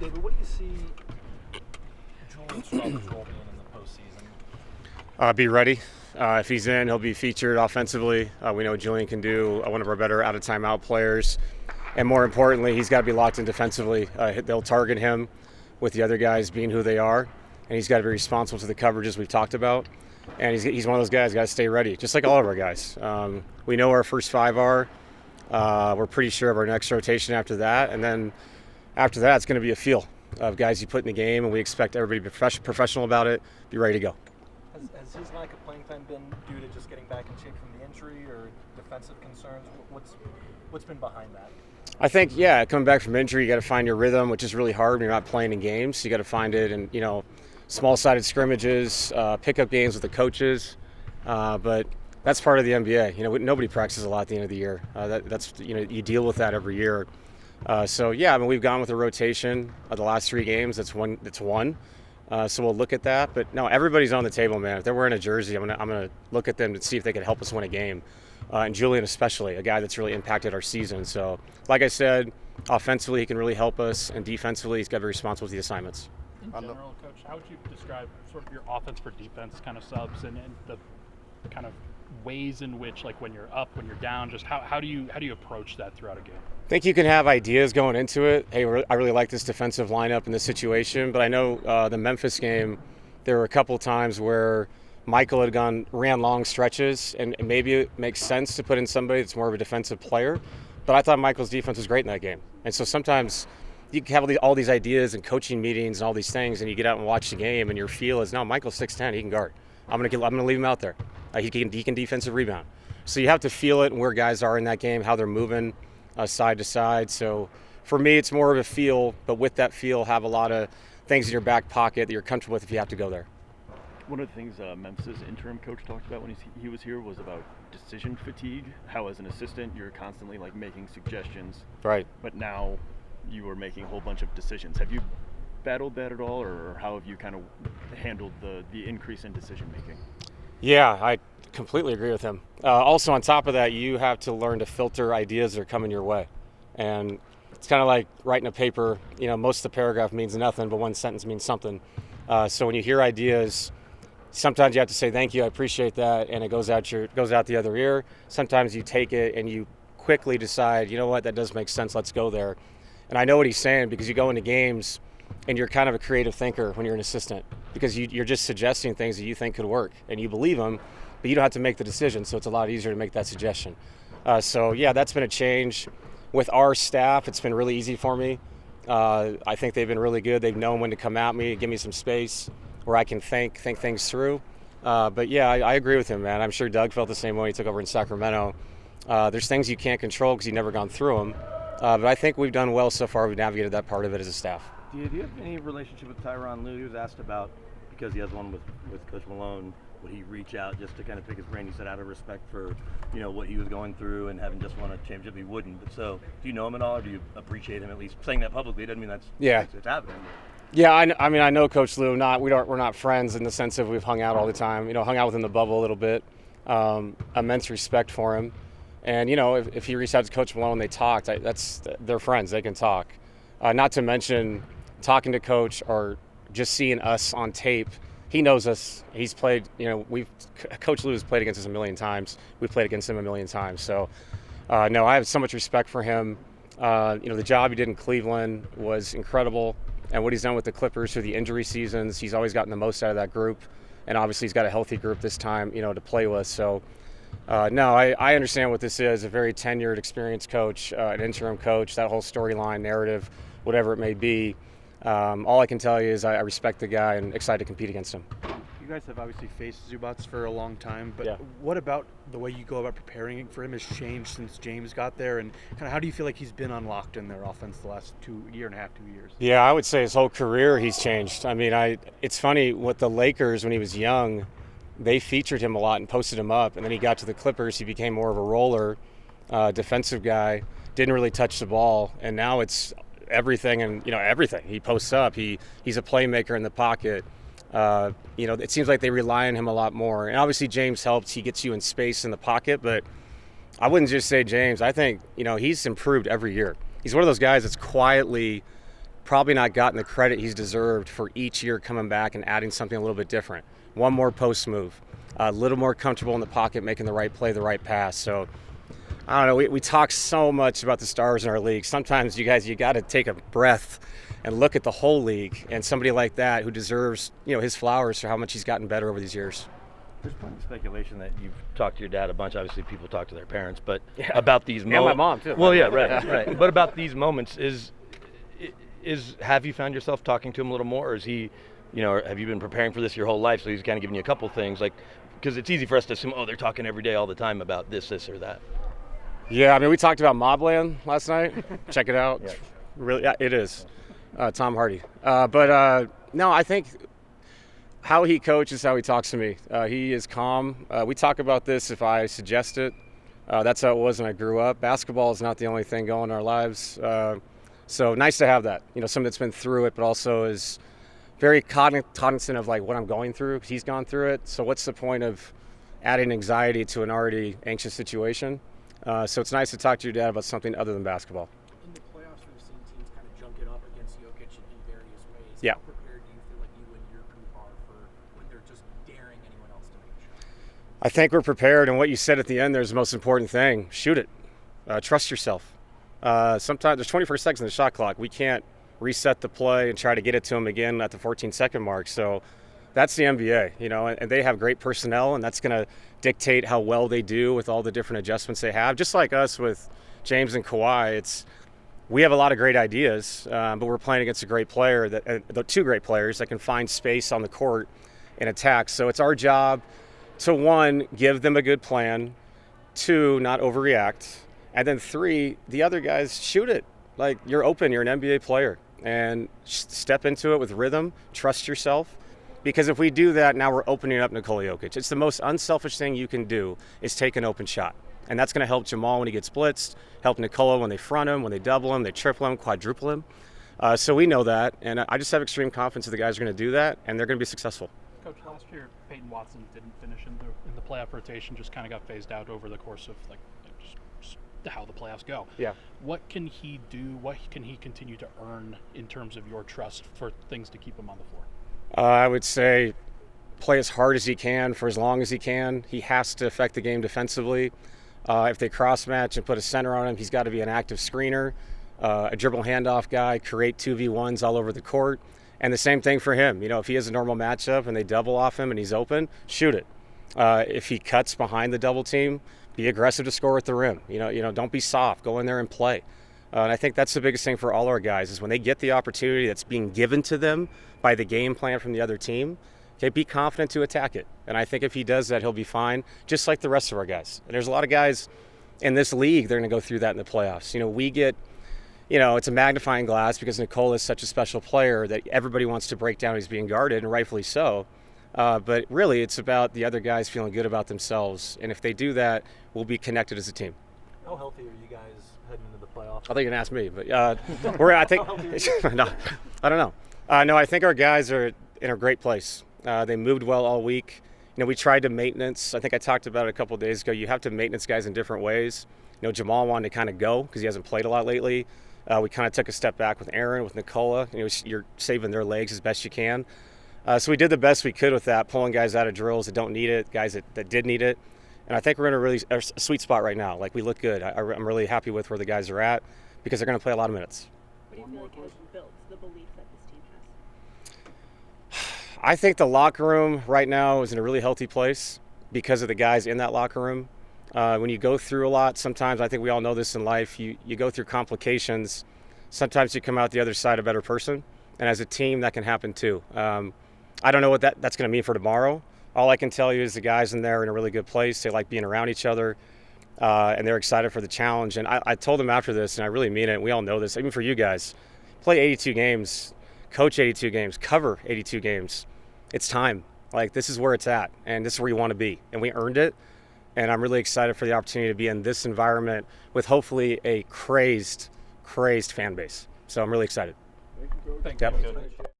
David, what do you see Julian Strawber's role being in the postseason? Be ready. If he's in, he'll be featured offensively. We know Julian can do one of our better out-of-timeout players. And more importantly, he's got to be locked in defensively. They'll target him with the other guys being who they are. And he's got to be responsible to the coverages we've talked about. And he's one of those guys got to stay ready, just like all of our guys. We know our first five are. We're pretty sure of our next rotation after that. And then after that, it's going to be a feel of guys you put in the game, and we expect everybody to be professional about it, be ready to go. Has his lack of playing time been due to just getting back in shape from the injury or defensive concerns? What's been behind that? I think, coming back from injury, you got to find your rhythm, which is really hard when you're not playing in games. So you got to find it in, small-sided scrimmages, pickup games with the coaches. But that's part of the NBA. Nobody practices a lot at the end of the year. That's you deal with that every year. We've gone with a rotation of the last three games. That's one. So we'll look at that. But no, everybody's on the table, man. If they're wearing a jersey, I'm gonna look at them to see if they can help us win a game. And Julian especially, a guy that's really impacted our season. So, like I said, offensively he can really help us, and defensively he's got to be responsible with the assignments. In general, Coach, how would you describe sort of your offense for defense kind of subs and the kind of ways in which, like when you're up, when you're down, just how do you approach that throughout a game? I think you can have ideas going into it. Hey, I really like this defensive lineup in this situation, but I know the Memphis game, there were a couple times where Michael had ran long stretches, and maybe it makes sense to put in somebody that's more of a defensive player, but I thought Michael's defense was great in that game. And so sometimes you can have all these ideas and coaching meetings and all these things, and you get out and watch the game, and your feel is, no, Michael's 6'10", he can guard. I'm gonna leave him out there. He can defensive rebound. So you have to feel it and where guys are in that game, how they're moving side to side. So for me, it's more of a feel, but with that feel, have a lot of things in your back pocket that you're comfortable with if you have to go there. One of the things Memphis' interim coach talked about when he was here was about decision fatigue, how as an assistant you're constantly making suggestions. Right. But now you are making a whole bunch of decisions. Have you battled that at all, or how have you kind of handled the increase in decision making? Yeah, I completely agree with him. Also, on top of that, you have to learn to filter ideas that are coming your way. And it's kind of like writing a paper. Most of the paragraph means nothing, but one sentence means something. So when you hear ideas, sometimes you have to say, thank you, I appreciate that, and it goes out the other ear. Sometimes you take it and you quickly decide, you know what, that does make sense, let's go there. And I know what he's saying, because you go into games and you're kind of a creative thinker when you're an assistant, because you're just suggesting things that you think could work, and you believe them, but you don't have to make the decision, so it's a lot easier to make that suggestion. That's been a change. With our staff, it's been really easy for me. I think they've been really good. They've known when to come at me, give me some space where I can think things through. I agree with him, man. I'm sure Doug felt the same way he took over in Sacramento. There's things you can't control because you've never gone through them. But I think we've done well so far. We've navigated that part of it as a staff. Do you have any relationship with Tyronn Lue? He was asked about, because he has one with Coach Malone, would he reach out just to kind of pick his brain? He said out of respect for, what he was going through and having just won a championship, he wouldn't. But so, do you know him at all, or do you appreciate him at least saying that publicly? It doesn't mean it's happening. Yeah, I know Coach Lue. We're not friends in the sense of we've hung out all the time. Hung out with him in the bubble a little bit. Immense respect for him. And if he reached out to Coach Malone and they talked, they're friends. They can talk. Not to mention talking to Coach or just seeing us on tape. He knows us. He's played. Coach Lue has played against us a million times. We've played against him a million times. So, I have so much respect for him. The job he did in Cleveland was incredible. And what he's done with the Clippers through the injury seasons, he's always gotten the most out of that group. And obviously he's got a healthy group this time, to play with. So, I understand what this is, a very tenured, experienced coach, an interim coach, that whole storyline, narrative, whatever it may be. All I can tell you is I respect the guy and excited to compete against him. You guys have obviously faced Zubats for a long time, but yeah. What about the way you go about preparing for him has changed since James got there, and kind of how do you feel like he's been unlocked in their offense the last 2 years? Yeah, I would say his whole career he's changed. I mean, it's funny, with the Lakers when he was young, they featured him a lot and posted him up, and then he got to the Clippers, he became more of a roller, defensive guy, didn't really touch the ball, and now it's everything, and everything. He posts up, he's a playmaker in the pocket. It seems like they rely on him a lot more. And obviously James helps. He gets you in space in the pocket, but I wouldn't just say James. I think, he's improved every year. He's one of those guys that's quietly probably not gotten the credit he's deserved for each year coming back and adding something a little bit different. One more post move, a little more comfortable in the pocket, making the right play, the right pass. So I don't know, we talk so much about the stars in our league. Sometimes you got to take a breath and look at the whole league and somebody like that who deserves, his flowers for how much he's gotten better over these years. There's plenty of speculation that you've talked to your dad a bunch. Obviously, people talk to their parents, but about these moments. And my mom, too. Well, yeah, right. But about these moments, have you found yourself talking to him a little more, or is he, have you been preparing for this your whole life, so he's kind of giving you a couple things? Like, because it's easy for us to assume, they're talking every day all the time about this, or that. Yeah, I mean, we talked about Mobland last night. Check it out. Yeah. Really, it is. Tom Hardy. No, I think how he coaches, how he talks to me. He is calm. We talk about this if I suggest it. That's how it was when I grew up. Basketball is not the only thing going in our lives. So nice to have that. Someone that's been through it, but also is very cognizant of like what I'm going through. He's gone through it. So what's the point of adding anxiety to an already anxious situation? So it's nice to talk to your dad about something other than basketball. In the playoffs, we've seen teams kind of junk it up against Jokic in various ways. Yeah. How prepared do you feel like you and your group are for when they're just daring anyone else to make a shot? I think we're prepared, and what you said at the end there is the most important thing. Shoot it. Trust yourself. Sometimes there's 24 seconds in the shot clock. We can't reset the play and try to get it to them again at the 14-second mark. So that's the NBA, and they have great personnel, and that's going to dictate how well they do with all the different adjustments they have. Just like us with James and Kawhi, we have a lot of great ideas, but we're playing against a great player, the two great players that can find space on the court and attack. So it's our job to, one, give them a good plan, two, not overreact, and then three, the other guys, shoot it. Like, you're open, you're an NBA player, and step into it with rhythm, trust yourself. Because if we do that, now we're opening up Nikola Jokic. It's the most unselfish thing you can do is take an open shot. And that's going to help Jamal when he gets blitzed, help Nikola when they front him, when they double him, they triple him, quadruple him. So we know that, and I just have extreme confidence that the guys are going to do that, and they're going to be successful. Coach, last year Peyton Watson didn't finish in the playoff rotation, just kind of got phased out over the course of just how the playoffs go. Yeah. What can he do? What can he continue to earn in terms of your trust for things to keep him on the floor? I would say play as hard as he can for as long as he can. He has to affect the game defensively. If they cross-match and put a center on him, he's got to be an active screener, a dribble handoff guy, create 2v1s all over the court. And the same thing for him. If he has a normal matchup and they double off him and he's open, shoot it. If he cuts behind the double team, be aggressive to score at the rim. Don't be soft. Go in there and play. And I think that's the biggest thing for all our guys is when they get the opportunity that's being given to them by the game plan from the other team, okay, be confident to attack it. And I think if he does that, he'll be fine, just like the rest of our guys. And there's a lot of guys in this league that are going to go through that in the playoffs. We get, it's a magnifying glass because Nikola is such a special player that everybody wants to break down. He's being guarded, and rightfully so. But really, it's about the other guys feeling good about themselves. And if they do that, we'll be connected as a team. How healthy are you guys heading into the playoffs? I thought you were going to ask me, but I think no, I don't know. No, I think our guys are in a great place. They moved well all week. We tried to maintenance. I think I talked about it a couple of days ago. You have to maintenance guys in different ways. Jamal wanted to kind of go because he hasn't played a lot lately. We kind of took a step back with Aaron, with Nikola. You're saving their legs as best you can. So we did the best we could with that, pulling guys out of drills that don't need it, guys that did need it. And I think we're in a sweet spot right now. Like, we look good. I'm really happy with where the guys are at because they're going to play a lot of minutes. What do you feel like has built the belief that this team has? I think the locker room right now is in a really healthy place because of the guys in that locker room. When you go through a lot, sometimes, I think we all know this in life, you go through complications. Sometimes you come out the other side a better person. And as a team, that can happen too. I don't know what that's going to mean for tomorrow. All I can tell you is the guys in there are in a really good place. They like being around each other, and they're excited for the challenge. And I told them after this, and I really mean it, and we all know this, even for you guys, play 82 games, coach 82 games, cover 82 games. It's time. Like, this is where it's at, and this is where you want to be. And we earned it, and I'm really excited for the opportunity to be in this environment with hopefully a crazed fan base. So I'm really excited. Thank you. Yep.